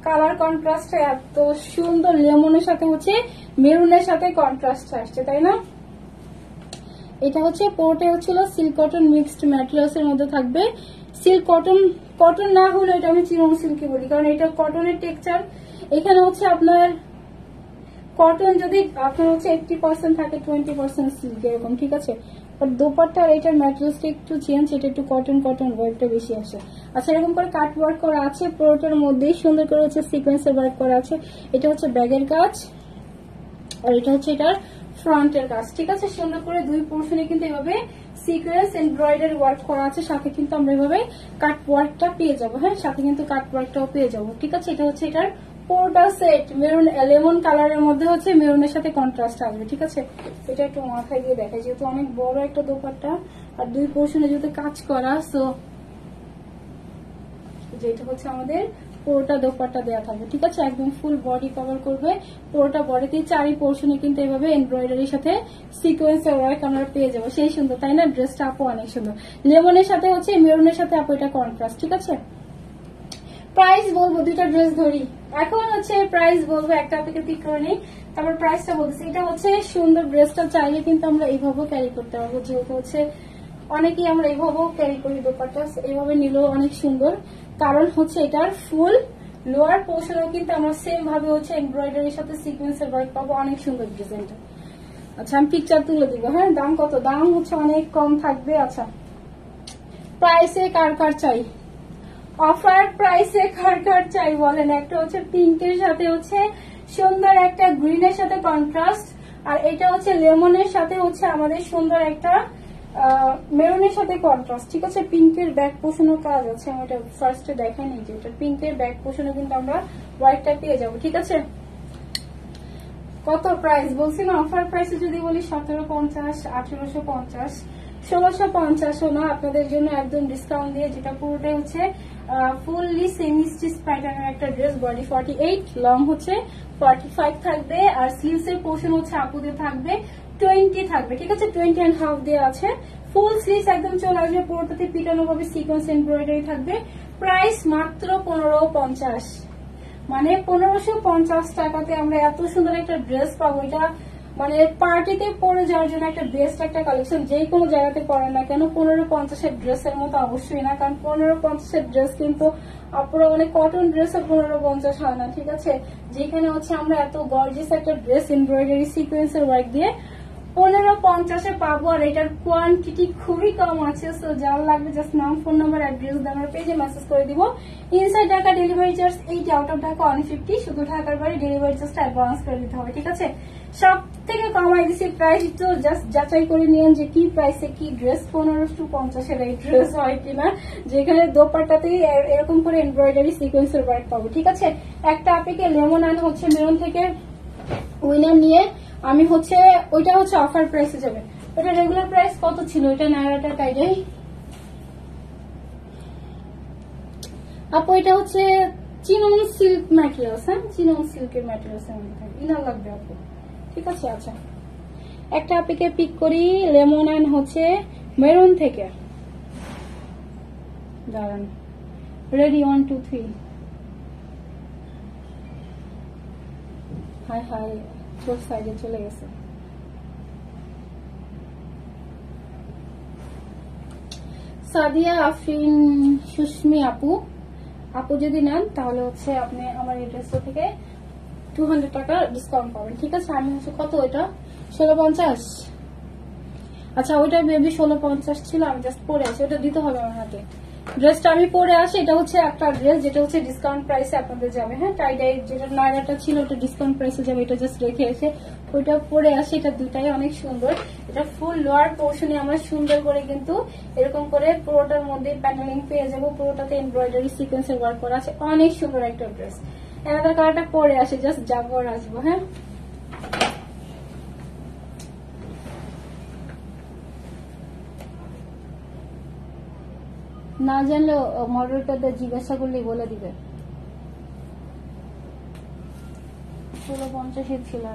Speaker 1: কালার কন্ট্রাস্ট এত সুন্দর, লেমনের সাথে হচ্ছে মেরুনের সাথে কন্ট্রাস্ট আসছে, তাই না? এটা হচ্ছে পুরোটাই হচ্ছিল সিল্ক কটন মিক্সড ম্যাটেরিয়ালস এর মধ্যে থাকবে। সিল্ক কটন না হলে এটা আমি চিরং সিল্কি বলি, কারণ এটা কটনের টেক্সচার। এখানে হচ্ছে আপনার কটন যদি আপনার হচ্ছে 80% থাকে, 20% সিল্ক এরকম। ঠিক আছে, বাট দোপাট্টার এটার ম্যাটেরিয়ালসটা একটু চেঞ্জ, এটা একটু কটন ওয়ার্কটা বেশি আসে। আচ্ছা, এরকম করে কাট ওয়ার্ক করা আছে, পুরোটার মধ্যেই সুন্দর করে হচ্ছে সিকোয়েন্সের ওয়ার্ক করা আছে। এটা হচ্ছে ব্যাগের কাজ, আর এটা হচ্ছে এটার ফ্রন্টের কাজ। ঠিক আছে, সুন্দর করে দুই পোর্শনে কিন্তু এভাবে সিকোয়েন্স এমব্রয়ডারি ওয়ার্ক করা আছে, সাথে কিন্তু আমরা এভাবে কাট ওয়ার্কটা পেয়ে যাবো। হ্যাঁ, সাথে কিন্তু কাট ওয়ার্কটাও পেয়ে যাবো। ঠিক আছে, এটা হচ্ছে এটার পুরোটা সেট মেরুন লেমন কালারের মধ্যে হচ্ছে মেরুনের সাথে কন্ট্রাস্ট আসবে, ঠিক আছে। এটা একটু মাথায় দিয়ে দেখাই, যেহেতু অনেক বড় একটা দোপাট্টা আর দুই পোর্শনে যেহেতু কাজ করা, সো যেটা হচ্ছে আমাদের পুরোটা দোপাট্টা দেওয়া থাকবে, ঠিক আছে। একদম ফুল বডি কভার করবে, পুরোটা বডিতে চারি পোর্শনে কিন্তু এভাবে এমব্রয়ডারির সাথে সিকোয়েন্সের ওয়ার্ক আমরা পেয়ে যাবো। সেই সুন্দর, তাই না? ড্রেসটা আপু অনেক সুন্দর, লেমনের সাথে হচ্ছে মেরুনের সাথে আপু এটা কন্ট্রাস্ট, ঠিক আছে। প্রাইস বলবো, দুইটা ড্রেস ধরি, এখন হচ্ছে প্রাইস বলবো, একটা আপনাকে পিক করে নিই, তারপর প্রাইসটা বলতেছি। এটা হচ্ছে সুন্দর, ড্রেসটা চাইলে কিন্তু আমরা এইভাবেও ক্যারি করতে পারবো, যেহেতু হচ্ছে অনেকেই আমরা এইভাবেও ক্যারি করি দোপাট্টা, এইভাবে নিলেও অনেক সুন্দর। কারণ হচ্ছে এটার ফুল লোয়ার পোর্শনও কিন্তু আমরা সেম ভাবে হচ্ছে এমব্রয়ডারির সাথে সিকোয়েন্সের ওয়ার্ক পাবো, অনেক সুন্দর ডিজাইনটা। আচ্ছা আমি পিকচার তুলে দিব, হ্যাঁ। দাম কত? দাম হচ্ছে অনেক কম থাকবে। আচ্ছা প্রাইসে কার কার চাই, অফার প্রাইসে কার কার চাই বলেন। একটা হচ্ছে পিঙ্কের সাথে হচ্ছে সুন্দর একটা গ্রিনের সাথে কন্ট্রাস্ট, আর এটা হচ্ছে লেমনের সাথে হচ্ছে আমাদের সুন্দর একটা মেরুনের সাথে কন্ট্রাস্ট, ঠিক আছে। পিঙ্কের ব্যাক পোর্শনের কাজ আছে, আমি এটা ফার্স্টে দেখাই নিই, যে এটা পিঙ্কের ব্যাক পোর্শনে কিন্তু আমরা হোয়াইটটা পেয়ে যাবো, ঠিক আছে। কত প্রাইস বলছি না, অফার প্রাইসে যদি বলি 1750, 1850, 1650 না, আপনাদের জন্য একদম ডিসকাউন্ট দিয়ে, যেটা পুরোটাই হচ্ছে ফুললি সেমি স্টিচ প্যাটার্নের একটা ড্রেস, বডি 48, লং হচ্ছে 45 থাকবে, আর স্লিভস এর পোর্শন হচ্ছে আপুদের থাকবে 20 থাকবে, ঠিক আছে। 20.5 দেওয়া আছে, ফুল স্লিভস একদম চলে আসবে, পুরোটাতে পিটানো ভাবে সিকোয়েন্স এমব্রয়ডারি থাকবে। প্রাইস মাত্র 1550, মানে 1550 টাকাতে আমরা এত সুন্দর একটা ড্রেস পাবো। এটা মানে পার্টিতে পরে যাওয়ার জন্য একটা বেস্ট একটা কালেকশন, যে কোনো জায়গাতে পরে না কেন 1550-এর ড্রেসের মতো অবশ্যই না, কারণ 1550-এর ড্রেস কিন্তু আপনারা অনেক কটন ড্রেসও 1550 হয় না, ঠিক আছে। যেখানে হচ্ছে আমরা এত গর্জিয়াস একটা ড্রেস এমব্রয়ডারি সিকোয়েন্সের ওয়ার্ক দিয়ে 1550-এ পাবো, আর এটার কোয়ান্টিটি খুবই কম আছে। সো যার লাগবে জাস্ট নাম, ফোন নাম্বার, অ্যাড্রেস আমার পেজে মেসেজ করে দিব। Inside Dhaka delivery charge 80, out of Dhaka 150, শুধু ঢাকার বাইরে ডেলিভারি চার্জটা অ্যাডভান্স করে দিতে হবে, ঠিক আছে। সব থেকে কমাই দিচ্ছি প্রাইস, তো জাস্ট যাচাই করে নিয়েন যে কি প্রাইসে কি ড্রেস 1550-এর এই ড্রেস হয় কিনা, যেখানে দোপাট্টাতেই এরকম করে এমব্রয়ডারি সিকোয়েন্সের ওয়ার্ক পাবো, ঠিক আছে। একটা আপনাকে লেমন আন হচ্ছে মেরুন থেকে উইনার নিয়ে আমি হচ্ছে ওইটা হচ্ছে অফার প্রাইসে যাবে। ওটা রেগুলার প্রাইস কত ছিল, এটা নায়রাটার কাইডাই আপু, এটা হচ্ছে চিনন সিল্ক ম্যাটেরিয়ালস, হ্যাঁ চিনন সিল্কের ম্যাটেরিয়ালস ইনার লাগবে আপু, ঠিক আছে। আচ্ছা একটা আপনাকে পিক করি, লেমন অ্যান্ড হচ্ছে মেরুন থেকে, দাঁড়ান, রেডি 1 2 3, হাই হাই চোখ সাইডে চলে গেছে। সাদিয়া আফরিন সুস্মি আপু, আপু যদি নেন তাহলে হচ্ছে আপনি আমার এই ড্রেসটা থেকে 200 টাকা ডিসকাউন্ট পাবেন, ঠিক আছে। আমি হচ্ছে কত, এটা 1650, আচ্ছা ওইটা বেবি 1650 ছিল, আমি জাস্ট পরে আছি, ওটা দিতে হবে আমার হাতে। ড্রেসটা আমি পরে আসি, এটা হচ্ছে একটা ড্রেস যেটা হচ্ছে ডিসকাউন্ট প্রাইসে আপনাদের যাবে, হ্যাঁ। টাইডাই যেটা নায়রাটা ছিল ওটা ডিসকাউন্ট প্রাইসে যাবে, এটা জাস্ট রেখে এসে ওইটা পরে আসি। এটা দুটাই অনেক সুন্দর, এটা ফুল লোয়ার পোর্শনে আমরা সুন্দর করে কিন্তু এরকম করে পুরোটার মধ্যে প্যানেলিং পেয়ে যাবো, পুরোটাতে এমব্রয়ডারি সিকোয়েন্সের ওয়ার্ক করা আছে, অনেক সুন্দর একটা ড্রেস। এনাদের কালারটা পরে আসি, জাস্ট যাবো আর আসবো, হ্যাঁ। না জানলেও মডারেটরদের জিজ্ঞাসা করলেই বলে দিবে। 1650 ছিল।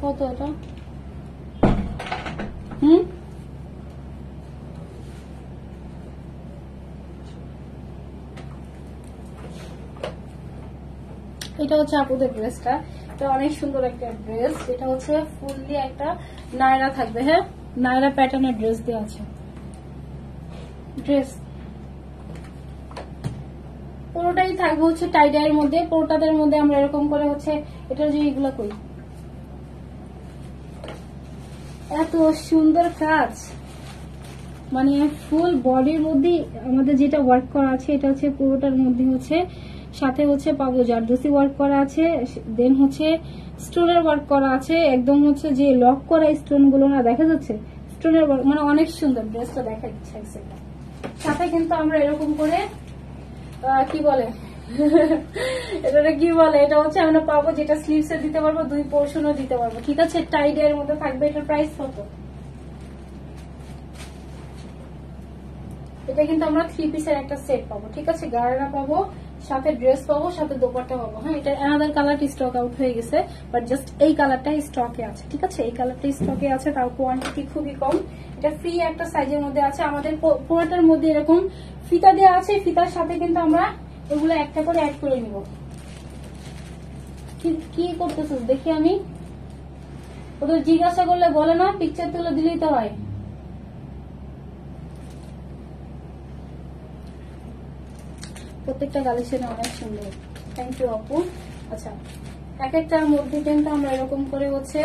Speaker 1: কত এটা? এটা হচ্ছে আপুদের ড্রেসটা, এটা অনেক সুন্দর একটা ড্রেস। এটা হচ্ছে ফুললি একটা নায়রা থাকবে, হ্যাঁ নায়রা প্যাটার্নের ড্রেস দেওয়া আছে। ড্রেস পুরোটাই থাকবে হচ্ছে টাই ডাইয়ের মধ্যে, পুরোটাদের মধ্যে আমরা এরকম করে হচ্ছে এটার যে এগুলো করি, এত সুন্দর কাজ, মানে ফুল বডির মধ্যে আমাদের যেটা ওয়ার্ক করা আছে এটা হচ্ছে পুরোটার মধ্যে হচ্ছে, সাথে হচ্ছে পাবো জারদোসি ওয়ার্ক করা আছে, দেন হচ্ছে স্টোনের ওয়ার্ক করা আছে, একদম হচ্ছে যে লক করা স্টোন গুলো না দেখা যাচ্ছে, স্টোনের ওয়ার্ক, মানে অনেক সুন্দর ড্রেসটা দেখা যাচ্ছে। সাথে কিন্তু আমরা এরকম করে কি বলে এটা কি বলে, এটা হচ্ছে আমরা পাবো যেটা স্লিভস এ দিতে পারবো, 2 পোর্শনও দিতে পারবো, ঠিক আছে। টাই ডাইয়ের মধ্যে থাকবে। এটার প্রাইস কত? এটা কিন্তু আমরা 3 পিসের একটা সেট পাবো, ঠিক আছে। গাড়া পাবো, সাথে ড্রেস পাবো, সাথে দোপাট্টা পাবো। হ্যাঁ, এটা অ্যানাদার কালারটা স্টক আউট হয়ে গেছে, বাট জাস্ট এই কালারটাই স্টকে আছে, ঠিক আছে। এই কালারটা স্টকে আছে, তার কোয়ান্টিটি খুবই কম। এটা ফ্রি একটা সাইজের মধ্যে আছে। আমাদের পুরোটার মধ্যে এরকম ফিতা দেওয়া আছে, ফিতার সাথে কিন্তু আমরা এগুলো একটা করে অ্যাড করে নিব। কি করতেছিস দেখি আমি, ওদের জিজ্ঞাসা করলে বলে না পিকচার তুলে দিলেই তো হয়। প্রত্যেকটা কালেকশন অনেক সুন্দর, থ্যাংক ইউ আপু। আচ্ছা, এক একটার মধ্যে কিন্তু আমরা এরকম করে হচ্ছে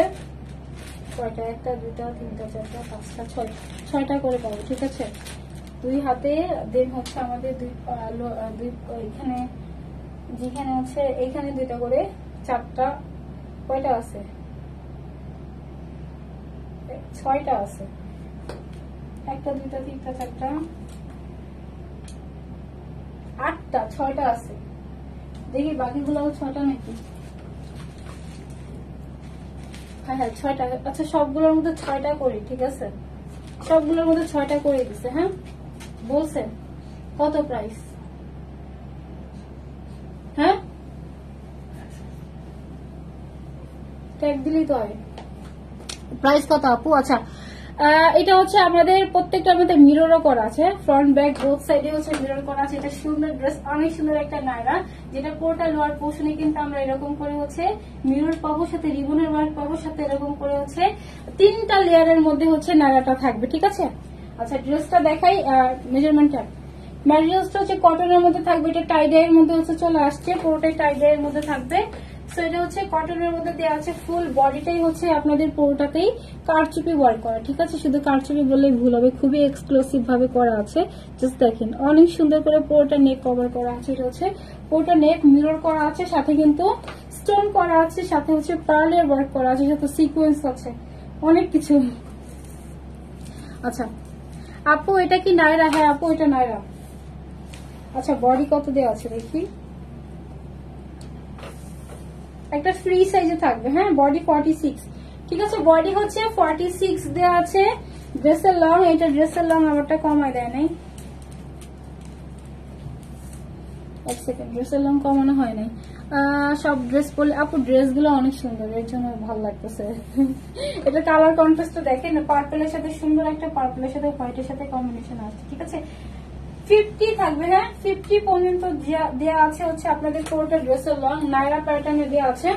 Speaker 1: কয়টা, 1 2 3 4 5 6 6টা করে পাবো, ঠিক আছে। 2 হাতে, দেন হচ্ছে আমাদের এখানে যেখানে হচ্ছে এইখানে 2টা করে, 4টা, কয়টা আছে, 6টা আছে, 1 2 3 4 5 8টা, 6টা আছে। দেখি বাকিগুলো 6টা নাকি, হ্যাঁ হ্যাঁ 6টা। আচ্ছা, সবগুলোর মধ্যে 6টা করে, ঠিক আছে, সবগুলোর মধ্যে 6টা করে দিছে। হ্যাঁ, বলছে কত প্রাইস? হ্যাঁ, ট্যাগ দিলেই তো হয়। প্রাইস কত আপু? আচ্ছা, এটা হচ্ছে আমাদের প্রত্যেকটার মধ্যে মিররও করা আছে, ফ্রন্ট ব্যাক বোথ সাইডে হচ্ছে মিরর করা আছে। এটা সুন্দর ড্রেস, অনেক সুন্দর একটা নায়রা, যেটা পুরোটা লোয়ার পোর্শনে কিন্তু আমরা এরকম করে হচ্ছে মিরর পাবো, সাথে রিবনের ওয়ার্ক পাবো, সাথে এরকম করে হচ্ছে 3টা লেয়ারের মধ্যে হচ্ছে নায়রাটা থাকবে, ঠিক আছে। আচ্ছা, ড্রেসটা দেখাই, মেজারমেন্টটা, ম্যাটেরিয়ালসটা হচ্ছে কটনের মধ্যে থাকবে, এটা টাই ডাইয়ের মধ্যে হচ্ছে চলে আসছে, পুরোটাই টাই ডাইয়ের মধ্যে থাকবে। সো এটা হচ্ছে কটনের মধ্যে দেওয়া আছে, ফুল বডিটাই হচ্ছে আপনাদের পুরোটাতেই কারচুপি ওয়ার্ক করা, ঠিক আছে। শুধু কারচুপি বললে ভুল হবে, খুবই এক্সক্লুসিভ ভাবে করা আছে। জাস্ট দেখেন, অনেক সুন্দর করে পুরোটা নেক কভার করা আছে। এটা হচ্ছে পুরোটা নেক মিরর করা আছে, সাথে কিন্তু স্টোন করা আছে, সাথে হচ্ছে পার্লের ওয়ার্ক করা আছে, সাথে সিকোয়েন্স আছে, অনেক কিছু। আচ্ছা আপু, এটা কি নায়রা? হ্যাঁ আপু, এটা নায়রা। আচ্ছা, বডি কত দেওয়া আছে দেখি, একটা ফ্রি সাইজে থাকবে। হ্যাঁ, বডি 46, ঠিক আছে। বডি হচ্ছে 46 দেওয়া আছে। ড্রেসের লং, এটা ড্রেসের লং আমারটা কমায় দেয় নাই, এক সেকেন্ড, ড্রেসের লং কমানো হয় নাই। সব ড্রেস পরলে আপু ড্রেসগুলো অনেক সুন্দর, এর জন্য ভালো লাগতেছে। এটা কালার কন্ট্রাস্টটা দেখেন, পার্পলের সাথে সুন্দর একটা পার্পলের সাথে হোয়াইটের সাথে কম্বিনেশন আছে, ঠিক আছে। 50 থাকবে, হ্যাঁ 50 পর্যন্ত দেওয়া আছে হচ্ছে আপনাদের পুরোটা ড্রেসের লং। নায়রা প্যাটার্নে দেওয়া আছে,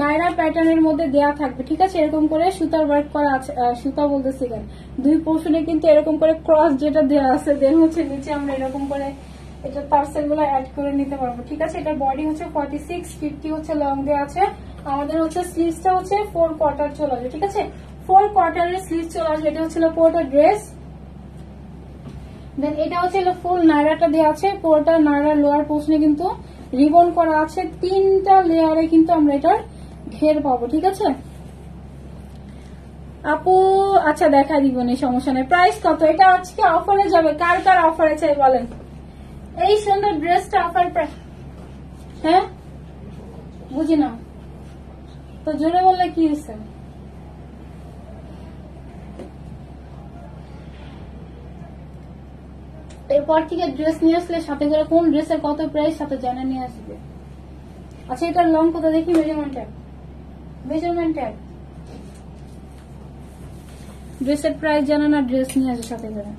Speaker 1: নায়রা প্যাটার্নের মধ্যে দেওয়া থাকবে, ঠিক আছে। এরকম করে সুতার ওয়ার্ক করা আছে, সুতা বলতেছি কেন, 2 পোর্শনে কিন্তু এরকম করে ক্রস যেটা দেওয়া আছে, দেন হচ্ছে নিচে আমরা এরকম করে এটা পার্সেল গুলো অ্যাড করে নিতে পারবো, ঠিক আছে। এটা বডি হচ্ছে 46, 50 হচ্ছে লং দেওয়া আছে। আমাদের হচ্ছে স্লিভসটা হচ্ছে 4 কোয়ার্টার চলে আসবে, ঠিক আছে। 4 কোয়ার্টারের স্লিভস চলে আসবে। এটা হচ্ছে পুরোটা ড্রেস, দেন এটা হচ্ছে ফুল নায়রাটা দেওয়া আছে, পুরোটা নায়রার লোয়ার পোর্শনে কিন্তু রিবন করা আছে, 3টা লেয়ারে কিন্তু আমরা এটার ঘের পাবো, ঠিক আছে আপু। আচ্ছা, দেখা দিব না, সমস্যা নেই। প্রাইস কত? এটা আজকে অফারে যাবে, কার কার অফারে চাই বলেন। এই সুন্দর ড্রেসটা অফার প্রাইস, হ্যাঁ বুঝি না তো, জোরে বললে কি হয়েছে? এরপর থেকে ড্রেস নিয়ে আসলে সাথে করে কোন ড্রেসের কত প্রাইস সাথে জানা নিয়ে আসবে। আচ্ছা, এটার লং কত দেখি, মেজারমেন্টটা মেজারমেন্ট ট্যাগ, ড্রেসের প্রাইস জানা না, ড্রেস নিয়ে আসে সাথে করে।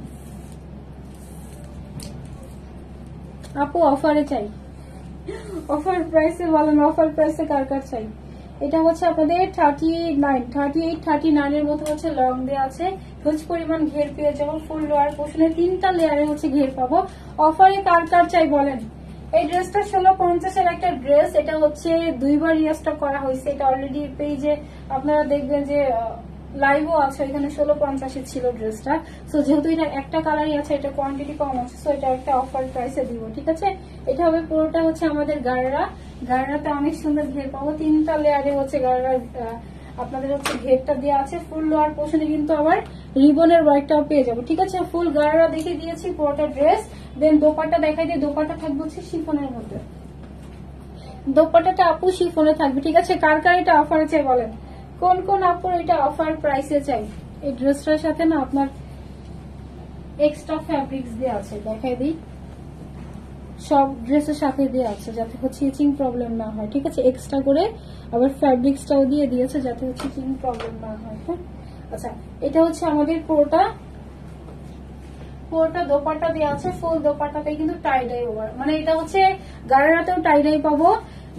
Speaker 1: আপু অফারে চাই, অফার প্রাইসে বলেন, অফার প্রাইসে কার কার চাই। এটা হচ্ছে আপনাদের 39, 38, 39 এর মতো হচ্ছে লং দেওয়া আছে, হিউজ পরিমাণ ঘের পেয়ে যাবো, ফুল লোয়ার পোর্শনে 3টা লেয়ারে হচ্ছে ঘের পাবো। অফারে কার কার চাই বলেন। এই ড্রেসটা 1650 এর একটা ড্রেস, এটা হচ্ছে 2বার রিস্টক করা হয়েছে, এটা অলরেডি পেজে আপনারা দেখবেন যে লাইভও আছে, এখানে 1650 ছিল ড্রেসটা। সো যেহেতু এটা একটা কালারই আছে, এটা কোয়ান্টিটি কম আছে, সো এটা একটা অফার প্রাইসে দিব, ঠিক আছে। এটা হবে পুরোটা হচ্ছে আমাদের গাড়রা, গাড়রাতে অনেক সুন্দর ঘের পাবো, 3টা লেয়ারে হচ্ছে গাড়রা আপনাদের হচ্ছে ঘেরটা দেওয়া আছে। ফুল লোয়ার পোর্শনে কিন্তু আবার রিবনের ওয়ার্কটাও পেয়ে যাবো, ঠিক আছে। ফুল গাড়রা দেখিয়ে দিয়েছি পুরোটা ড্রেস। দেন দোপাট্টা দেখাই দিয়ে, দোপাট্টা থাকবে হচ্ছে শিফনের মধ্যে, দোপাট্টাটা আপু শিফনে থাকবে, ঠিক আছে। কার কার এটা অফারে চাই বলেন, কোন কোন আপুর এটা অফার প্রাইসে চাই। এই ড্রেসটার সাথে না আপনার এক্সট্রা ফ্যাব্রিক্স দেওয়া আছে, দেখাই দিই, সব ড্রেসের সাথে দেওয়া আছে যাতে হচ্ছে ইচিং প্রবলেম না হয়, ঠিক আছে। এক্সট্রা করে আবার ফ্যাব্রিক্সটাও দিয়ে দিয়েছে যাতে হচ্ছে ইচিং প্রবলেম না হয়, হ্যাঁ। আচ্ছা, এটা হচ্ছে আমাদের পুরোটা দোপাট্টা দেওয়া আছে, ফুল দোপাট্টাতে কিন্তু টাইডাই ওভার, মানে এটা হচ্ছে গাড়ারাতেও টাইডাই পাবো,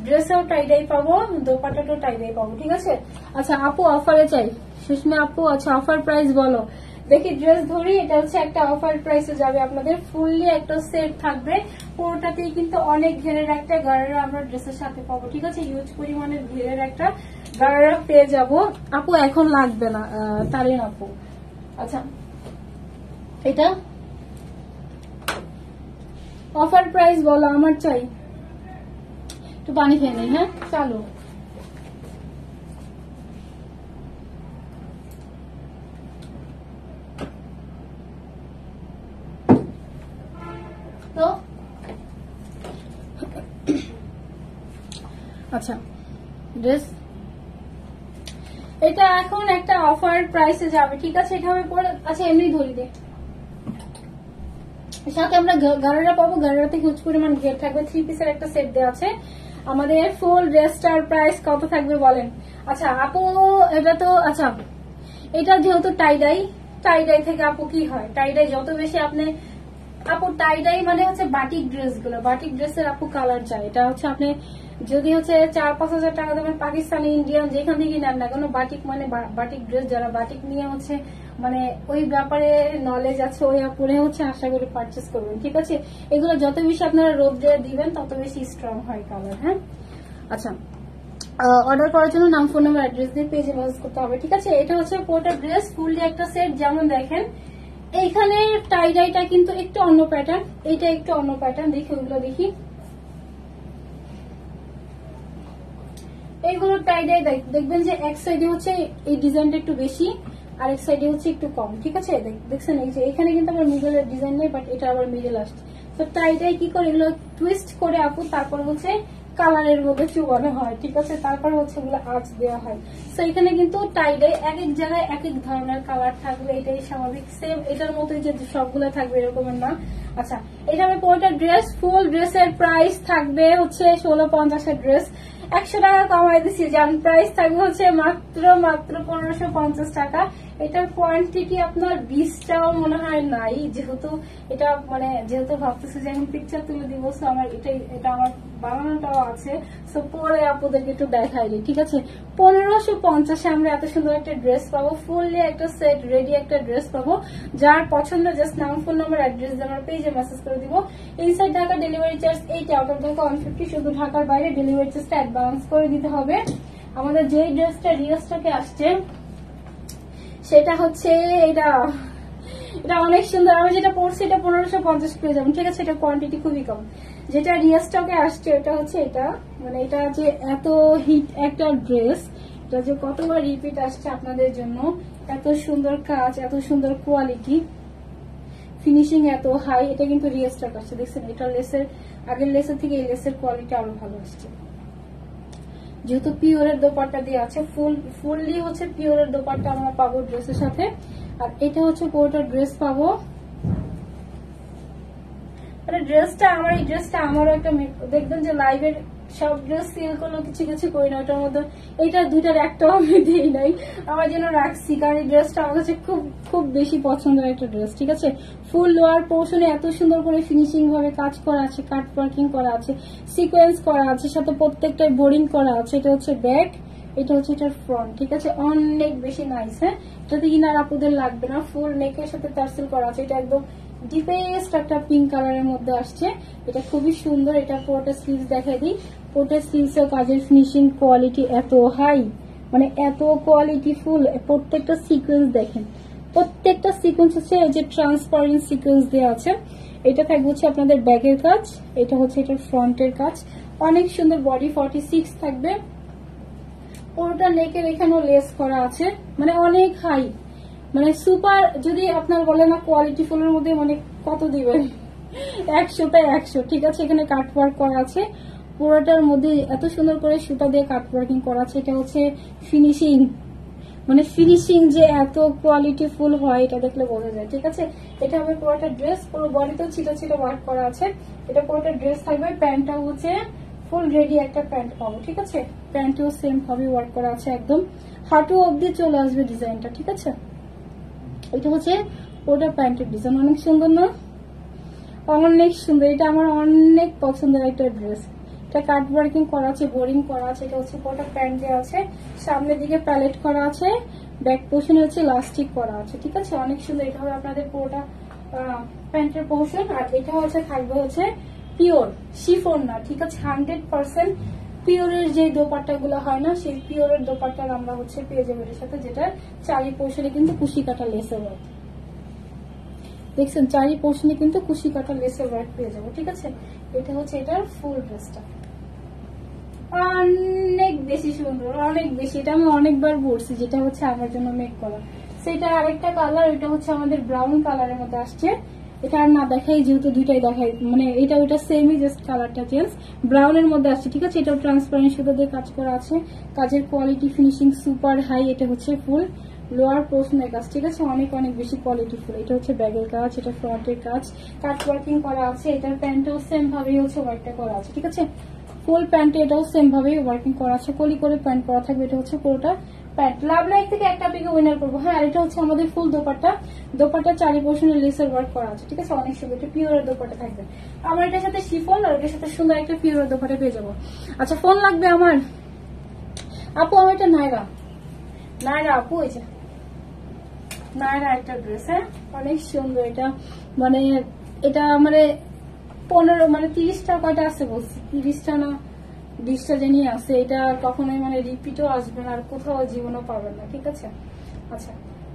Speaker 1: ড্রেসেও টাইডাই পাবো, দোপাট্টাটাও টাইডাই পাবো, ঠিক আছে। আচ্ছা আপু অফারে চাই, সুস্মিতা আপু, আচ্ছা অফার প্রাইস বলো। দেখি ড্রেস ধরি, এটা হচ্ছে একটা অফার প্রাইসে যাবে আপনাদের, ফুললি একটা সেট থাকবে, পুরোটাতেই কিন্তু অনেক ঘেরের একটা গাড়ারা আমরা ড্রেসের সাথে পাবো, ঠিক আছে। হিউজ পরিমাণের ঘেরের একটা গাড়ারা পেয়ে যাবো। আপু এখন লাগবে না, তারিন আপু। আচ্ছা এটা অফার প্রাইস বলো, আমার চাই। একটু পানি খেয়ে নেই, হ্যাঁ চালু। তো আচ্ছা ড্রেস এটা এখন একটা অফার প্রাইসে যাবে, ঠিক আছে। এটা হবে পরে, আচ্ছা এমনি ধরি দে, সাথে আমরা গাড়ারা পাবো, গাড়ারাতে হিউজ পরিমাণ ঘের থাকবে, 3 পিসের একটা সেট দেওয়া আছে। আমাদের ফুল ড্রেসটার প্রাইস কত থাকবে বলেন। আচ্ছা আপু এটা তো, আচ্ছা এটা যেহেতু টাইডাই, টাইডাই থেকে আপু কি হয়, টাইডাই যত বেশি আপনি আপু, টাইডাই মানে হচ্ছে বাটিক ড্রেস গুলো, বাটিক ড্রেসের আপু কালার চাই। এটা হচ্ছে আপনি যদি হচ্ছে 4-5 হাজার টাকা দেবেন, পাকিস্তানি ইন্ডিয়ান যেখান থেকে নেন না কেন, বাটিক মানে বাটিক ড্রেস, যারা বাটিক নিয়ে হচ্ছে মানে ওই ব্যাপারে নলেজ আছে, ওই আপুরে হচ্ছে আশা করে পারচেস করবেন, ঠিক আছে। এগুলো যত বেশি আপনারা রোদ দিয়ে দিবেন তত বেশি স্ট্রং হয় কালার, হ্যাঁ। আচ্ছা অর্ডার করার জন্য নাম, ফোন নাম্বার, অ্যাড্রেস দিয়ে পেজে মেসেজ করতে হবে, ঠিক আছে। এটা হচ্ছে পুরোটা ড্রেস ফুললি একটা সেট, যেমন দেখেন এইখানে টাইডাইটা কিন্তু একটু অন্য প্যাটার্ন, এইটা একটু অন্য প্যাটার্ন, দেখি ওইগুলো দেখি। এইগুলো টাইডাই দেখবেন যে এক সাইডে হচ্ছে এই ডিজাইনটা একটু বেশি, আরেক সাইডে হচ্ছে একটু কম, ঠিক আছে। দেখছেন এই যে এখানে কিন্তু আবার মিডলের ডিজাইন নেই, বাট এটা আবার মিডল আসছে। তো টাইডাই কি করে এগুলো টুইস্ট করে আপু তারপর হচ্ছে কালারের মধ্যে চুবানো হয়, ঠিক আছে, তারপর হচ্ছে এগুলো আঁচ দেওয়া হয়। তো এখানে কিন্তু টাইডাই এক এক জায়গায় এক এক ধরনের কালার থাকবে, এটাই স্বাভাবিক, সেম এটার মতোই যে সবগুলো থাকবে এরকমের না। আচ্ছা এটা হবে পুরোটা ড্রেস, ফুল ড্রেসের প্রাইস থাকবে হচ্ছে 1650 এর ড্রেস, 100 টাকা কমাই দিচ্ছি, যান প্রাইস থাকবে হচ্ছে মাত্র 1550 টাকা। এটার কোয়ান্টিটি আপনার 20টাও মনে হয় নাই, যেহেতু এটা মানে যেহেতু ভাবতেছি যে আমি পিকচার তুলে দিব, সো আমার এটা আমার বানানোটাও আছে, সো পরে আপনাদেরকে একটু দেখাই দিই, ঠিক আছে। 1550 আমরা এত সুন্দর একটা ড্রেস পাবো, ফুললি একটা সেট রেডি একটা ড্রেস পাবো। যার পছন্দ জাস্ট নাম, ফোন নাম্বার, অ্যাড্রেস দিয়ে আমার পেজে মেসেজ করে দিব। Inside Dhaka delivery charge 8, out of Dhaka 150, শুধু ঢাকার বাইরে ডেলিভারি চার্জটা অ্যাডভান্স করে দিতে হবে। আমাদের যে ড্রেসটা রিয়াজটাকে আসছে সেটা হচ্ছে এটা অনেক সুন্দর, আমি যেটা পড়ছি এটা 1550 পেয়ে যাবেন, ঠিক আছে। এটা কোয়ান্টিটি খুবই কম। যেটা রিয়াজটাকে আসছে এটা হচ্ছে এটা, মানে এটা যে এত হিট একটা ড্রেস, এটা যে কতবার রিপিট আসছে আপনাদের জন্য, এত সুন্দর কাজ, এত সুন্দর কোয়ালিটি, ফিনিশিং এত হাই, এটা কিন্তু রিয়াজটাকে আসছে, দেখছেন। এটা লেসের আগের লেসের থেকে এই লেসের কোয়ালিটি আরো ভালো আসছে, যেহেতু পিওরের দোপাট্টা দিয়ে আছে, ফুললি হচ্ছে পিওরের দোপাট্টা আমরা পাবো ড্রেসের সাথে। আর এটা হচ্ছে পুরোটা ড্রেস পাবো, ড্রেসটা আমার, এই ড্রেসটা আমারও একটা দেখবেন যে লাইভের সব ড্রেস সেল করলো, কিছু কিছু করি না। ওটার মধ্যে এইটার দুইটার একটাও আমি দিই নাই, আমার জন্য রাখছি, কারণ এই ড্রেসটা আমার কাছে খুব খুব বেশি পছন্দের একটা ড্রেস। ঠিক আছে, ফুল লোয়ার পোর্শনে এত সুন্দর করে ফিনিশিং ভাবে কাজ করা আছে, কাট ওয়ার্কিং করা আছে, সিকোয়েন্স করা আছে, সাথে প্রত্যেকটাই বোরিং করা আছে। এটা হচ্ছে ব্যাক, এটা হচ্ছে এটার ফ্রন্ট। ঠিক আছে, অনেক বেশি নাইস। হ্যাঁ, এটাতে ইনার আপুদের লাগবে না, ফুল নেকের সাথে টার্সেল করা আছে। এটা একদম ডিপেস্ট একটা পিঙ্ক কালারের মধ্যে আসছে, এটা খুবই সুন্দর। এটা পুরোটা স্লিভস দেখাই দিই, পুরোটা স্লিভস এর কাজের ফিনিশিং কোয়ালিটি এত হাই, মানে এত কোয়ালিটি ফুল। প্রত্যেকটা সিকোয়েন্স দেখেন, প্রত্যেকটা সিকোয়েন্স হচ্ছে এই যে ট্রান্সপারেন্ট সিকোয়েন্স দেওয়া আছে। এটা থাকবে হচ্ছে আপনাদের ব্যাকের কাজ, এটা হচ্ছে এটার ফ্রন্টের কাজ, অনেক সুন্দর। বডি 46 থাকবে, পুরোটা নেকের এখানেও লেস করা আছে, মানে অনেক হাই, মানে সুপার। যদি আপনার বলে না কোয়ালিটি ফুলের মধ্যে মানে কত দিবেন, 100টায় 100। ঠিক আছে, এখানে কাট ওয়ার্ক করা আছে, পুরোটার মধ্যে এত সুন্দর করে সুতা দিয়ে কাট ওয়ার্কিং করা আছে। এটা হচ্ছে ফিনিশিং, মানে ফিনিশিং যে এত কোয়ালিটি ফুল হয় এটা দেখলে বোঝা যায়। ঠিক আছে, এটা হবে পুরোটা ড্রেস, পুরো বডিতেও ছিটা ছিটা ওয়ার্ক করা আছে। এটা পুরোটা ড্রেস থাকবে, প্যান্টটাও হচ্ছে ফুল রেডি একটা প্যান্ট পাবো। ঠিক আছে, প্যান্টেও সেম ভাবে ওয়ার্ক করা আছে, একদম হাঁটু অব্দি চলে আসবে ডিজাইনটা। ঠিক আছে, এটা হচ্ছে পুরোটা প্যান্টের ডিজাইন, অনেক সুন্দর না, অনেক সুন্দর। এটা আমার অনেক পছন্দের একটা ড্রেস। এটা কাট ওয়ার্কিং করা আছে, বোরিং করা আছে। এটা হচ্ছে পুরোটা প্যান্ট দেওয়া আছে, সামনের দিকে প্যালেট করা আছে, ব্যাক পোর্শনে হচ্ছে লাস্টিক করা আছে। ঠিক আছে, অনেক সুন্দর। এটা হবে আপনাদের পুরোটা প্যান্টের পোর্শন। আর এটা হচ্ছে থাকবে হচ্ছে পিওর শিফন না, ঠিক আছে, 100% পিওরের যে দোপাট্টা গুলো হয় না, সেই পিওরের দোপাট্টার আমরা হচ্ছে পেয়ে যাবো এর সাথে, যেটা চারি পোর্শনে কিন্তু কুশি কাটা লেসের ওয়ার্ক দেখছেন, চারি পোর্শনে কিন্তু কুশি কাটা লেসের ওয়ার্ক পেয়ে যাবো। ঠিক আছে, এটা হচ্ছে এটার ফুল ড্রেসটা, অনেক বেশি সুন্দর, অনেক বেশি। এটা আমি অনেকবার পরছি, যেটা হচ্ছে আমার জন্য মেক করা। সেটা আরেকটা কালার, এটা হচ্ছে আমাদের ব্রাউন কালারের মধ্যে আসছে। এটা আর না দেখাই, যেহেতু দুইটাই দেখাই, মানে এটা ওইটা সেমই, জাস্ট কালারটা চেঞ্জ। ব্রাউনের মধ্যে আসছে। ঠিক আছে, এটাও ট্রান্সপারেন্ট সুতো দিয়ে কাজ করা আছে, কাজের কোয়ালিটি ফিনিশিং সুপার হাই। এটা হচ্ছে ফুল লোয়ার পোর্শনের কাজ। ঠিক আছে, অনেক অনেক বেশি কোয়ালিটি ফুল। এটা হচ্ছে ব্যাগের কাজ, এটা ফ্রন্টের কাজ, কাট ওয়ার্কিং করা আছে। এটার প্যান্টও সেম ভাবেই হচ্ছে ওয়ার্কটা করা আছে। ঠিক আছে, ফুল প্যান্টে এটাও সেম ভাবে ওয়ার্কিং করা আছে, কলি করে প্যান্ট করা থাকবে। এটা হচ্ছে পুরোটা প্যান্ট। লাভ লাইক থেকে একটা পিকে উইনার করবো। হ্যাঁ, আর এটা হচ্ছে আমাদের ফুল দোপাট্টা, দোপাট্টা চারি পোর্শনের লেসের ওয়ার্ক করা আছে। ঠিক আছে, অনেক সুন্দর। এটা পিওরের দোপাট্টা থাকবে। আমার এটার সাথে শিফন আর এটার সাথে সুন্দর একটা পিওরের দোপাট্টা পেয়ে যাবো। আচ্ছা, ফোন লাগবে আমার আপু? আমার এটা নায়রা, নায়রা আপু, এই যে নায়রা একটা ড্রেস। হ্যাঁ, অনেক সুন্দর। এটা মানে এটা মানে 15 মানে 30টা কয়টা আছে বলছি, 30টা না 20টা জানি আছে। এটা কখনোই মানে রিপিটও আসবে না, আর কোথাও জীবনও পাবেন না। ঠিক আছে, আচ্ছা,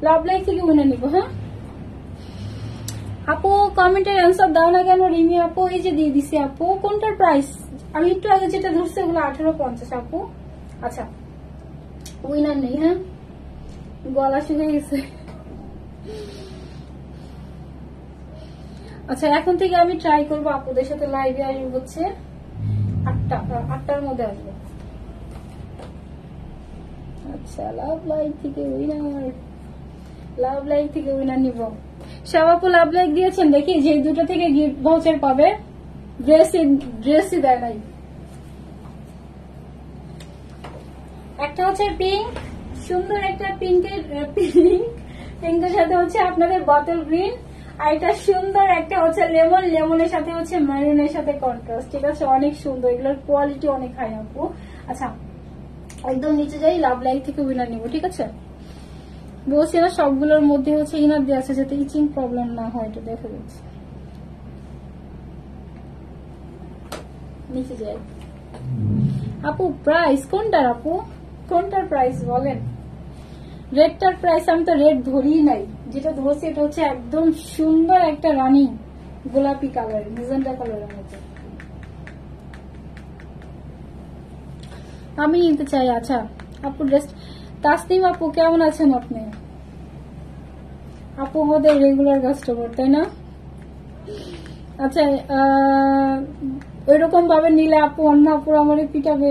Speaker 1: লাভ লাইক থেকে উনে নিব। হ্যাঁ আপু, কমেন্টের অ্যান্সার দাও না কেন? রিমি আপু এই যে দিয়ে দিছি আপু। কোনটার প্রাইস? আমি একটু আগে যেটা ধরছি ওগুলো 1850 আপু। আচ্ছা, উইনার নেই। হ্যাঁ, গলা শুকে গেছে। আচ্ছা, এখন থেকে আমি ট্রাই করবো আপুদের সাথে লাইভে আসবো হচ্ছে 8টার মধ্যে আসবো। আচ্ছা, লাভ লাইক থেকে উইনার, লাভ লাইক থেকে উইনার নিব। সব আপু লাভ লাইক দিয়েছেন, দেখি যে দুটো থেকে গিফট ভাউচার পাবে। ড্রেসই দেয় নাই। একটা হচ্ছে পিঙ্ক, সুন্দর একটা পিঙ্কের সাথে হচ্ছে আপনাদের বটল গ্রিন, আর এটা সুন্দর একটা হচ্ছে লেমন, লেমনের সাথে হচ্ছে মেরুনের সাথে কন্ট্রাস্ট। ঠিক আছে, অনেক সুন্দর, এগুলোর কোয়ালিটি অনেক হাই আপু। আচ্ছা, একদম নিচে যাই, লাভ লাইক থেকে উইনার নিব। ঠিক আছে, বলছি না সবগুলোর মধ্যে হচ্ছে ইনার দেওয়া আছে যাতে ইচিং প্রবলেম না হয়। এটা দেখা যাচ্ছে, নিচে যাই। আপু প্রাইস কোনটার? আপু কোনটার প্রাইস বলেন? রেডটার প্রাইস আমি তো রেড ধরি নাই, যেটা ধরছি এটা হচ্ছে একদম সুন্দর একটা রানী গোলাপি কালার, মেজেন্টা কালারের মধ্যে আমি নিতে চাই। আচ্ছা আপু ড্রেস। তাসনিম আপু কেমন আছেন আপনি? আপু আমাদের রেগুলার কাস্টমার, তাই না? আচ্ছা, ওইরকম ভাবে নিলে আপু অন্য আপুর আমার পিটাবে,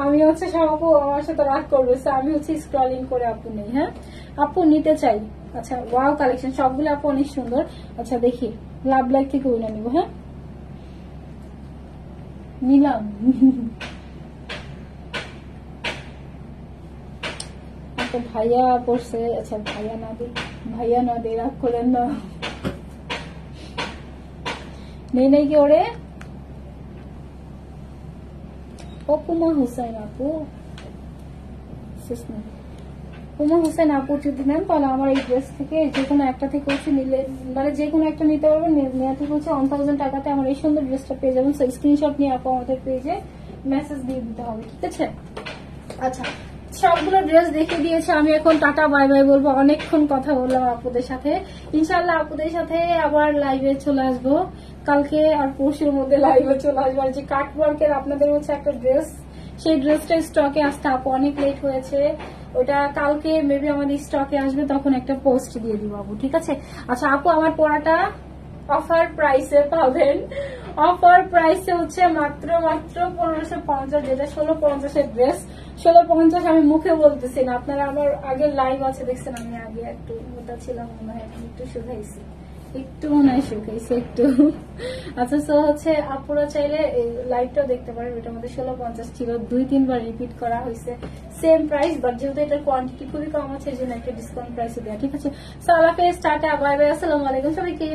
Speaker 1: আমি হচ্ছে সব আপু আমার সাথে রাগ করবে, আমি হচ্ছে স্ক্রলিং করে আপু নেই। হ্যাঁ আপু নিতে চাই। আচ্ছা, ওয়াও কালেকশন, সবগুলো আপু অনেক সুন্দর। আচ্ছা দেখি, লাভ লাইক থেকে উইনা নিব। হ্যাঁ নিলাম। ভাইয়া পড়ছে, আচ্ছা ভাইয়া না দে রাগ করেন না, নেই কি ওরে। কুমার হোসেন আপু, কুমার হোসেন আপু যদি নেন তাহলে আমার এই ড্রেস থেকে যে কোনো একটা থেকে হচ্ছে নিলে, মানে যে কোনো একটা নিতে পারবেন, নেওয়া থেকে হচ্ছে 1000 টাকাতে আমার এই সুন্দর ড্রেসটা পেয়ে যাবেন। সো স্ক্রিনশট নিয়ে আপু আমাদের পেজে মেসেজ দিয়ে দিতে হবে, ঠিক আছে। আচ্ছা, সবগুলো ড্রেস দেখে দিয়েছে, আমি এখন টাটা বাই বাই বলবো। অনেকক্ষণ কথা বললাম আপুদের সাথে, ইনশাল্লাহ আপুদের সাথে আবার লাইভে চলে আসবো কালকে আর পরশুর মধ্যে লাইভে চলে আসবো। আর যে কাটওয়ার্কের আপনাদের হচ্ছে একটা ড্রেস, সেই ড্রেসটা স্টকে আসতে আপু অনেক লেট হয়েছে, ওটা কালকে মেবি আমাদের স্টকে আসবে, তখন একটা পোস্ট দিয়ে দিব আপু, ঠিক আছে। আচ্ছা আপু, আমার পড়াটা অফার প্রাইসে পাবেন, অফার প্রাইসে হচ্ছে মাত্র 1550, যেটা 1650 ড্রেস। 1650 আমি মুখে বলতেছি না, আপনারা আমার আগের লাইভ আছে দেখছেন, আমি আগে একটু মোটা ছিলাম মনে হয়, এখন একটু শুকাইছি, একটু মনে হয় শুকাইছে একটু। আচ্ছা, সো হচ্ছে আপুরা চাইলে এই লাইভটাও দেখতে পারেন, এটার মধ্যে 1650 ছিল, 2-3 বার রিপিট করা হয়েছে সেম প্রাইস, বাট যেহেতু এটার কোয়ান্টিটি খুবই কম আছে এই জন্য একটা ডিসকাউন্ট প্রাইসে দেওয়া, ঠিক আছে। সো আল্লাহ হাফেজ, টাটা বাই বাই, আসসালামু আলাইকুম সবাইকে।